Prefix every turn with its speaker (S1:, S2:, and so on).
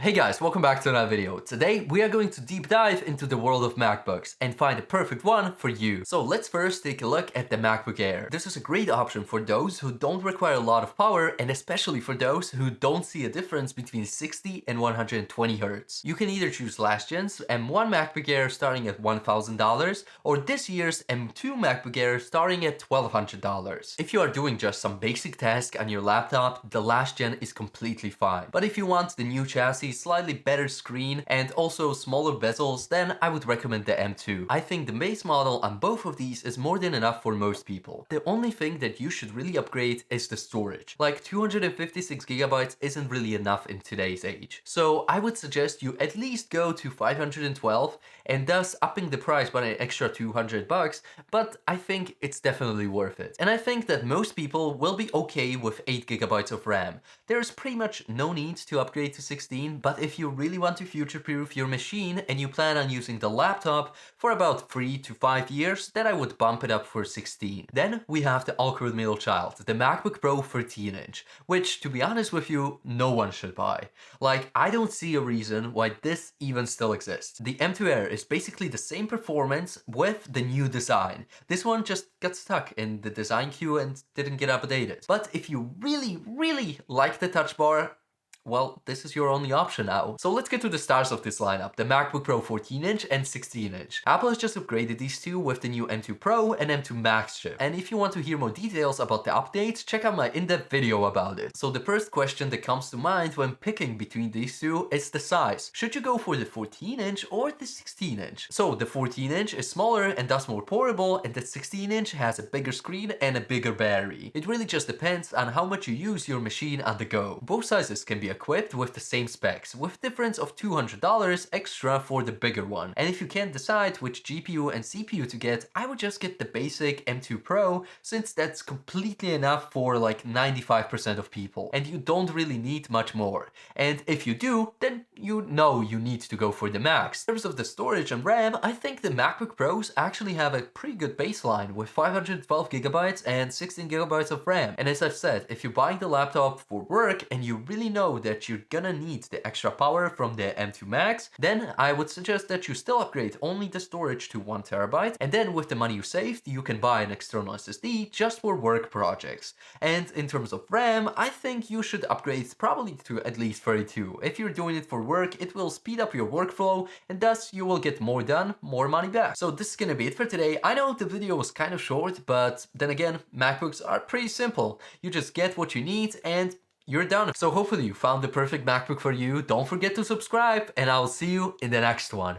S1: Hey guys, welcome back to another video. Today we are going to deep dive into the world of MacBooks and find the perfect one for you. So let's first take a look at the MacBook Air. This is a great option for those who don't require a lot of power and especially for those who don't see a difference between 60 and 120 Hz. You can either choose last gen's M1 MacBook Air starting at $1,000 or this year's M2 MacBook Air starting at $1,200. If you are doing just some basic tasks on your laptop, the last gen is completely fine. But if you want the new chassis, slightly better screen and also smaller bezels, then I would recommend the M2. I think the base model on both of these is more than enough for most people. The only thing that you should really upgrade is the storage. Like 256 gigabytes isn't really enough in today's age. So I would suggest you at least go to 512 and thus upping the price by an extra 200 bucks, but I think it's definitely worth it. And I think that most people will be okay with 8 gigabytes of RAM. There's pretty much no need to upgrade to 16, but if you really want to future-proof your machine and you plan on using the laptop for about 3 to 5 years, then I would bump it up for 16. Then we have the awkward middle child, the MacBook Pro 13-inch, which to be honest with you, no one should buy. Like, I don't see a reason why this even still exists. The M2 Air is basically the same performance with the new design. This one just got stuck in the design queue and didn't get updated. But if you really like the touch bar, well, this is your only option now. So let's get to the stars of this lineup, the MacBook Pro 14-inch and 16-inch. Apple has just upgraded these two with the new M2 Pro and M2 Max chip. And if you want to hear more details about the updates, check out my in-depth video about it. So the first question that comes to mind when picking between these two is the size. Should you go for the 14-inch or the 16-inch? So the 14-inch is smaller and thus more portable, and the 16-inch has a bigger screen and a bigger battery. It really just depends on how much you use your machine on the go. Both sizes can be equipped with the same specs, with difference of $200 extra for the bigger one. And if you can't decide which GPU and CPU to get, I would just get the basic M2 Pro, since that's completely enough for like 95% of people. And you don't really need much more. And if you do, then you know you need to go for the Max. In terms of the storage and RAM, I think the MacBook Pros actually have a pretty good baseline with 512 gigabytes and 16 gigabytes of RAM. And as I've said, if you're buying the laptop for work and you really know that you're gonna need the extra power from the M2 Max, then I would suggest that you still upgrade only the storage to 1 terabyte, and then with the money you saved, you can buy an external SSD just for work projects. And in terms of RAM, I think you should upgrade probably to at least 32. If you're doing it for work, it will speed up your workflow, and thus you will get more done, more money back. So this is gonna be it for today. I know the video was kind of short, but then again, MacBooks are pretty simple. You just get what you need and you're done. So hopefully you found the perfect MacBook for you. Don't forget to subscribe and I'll see you in the next one.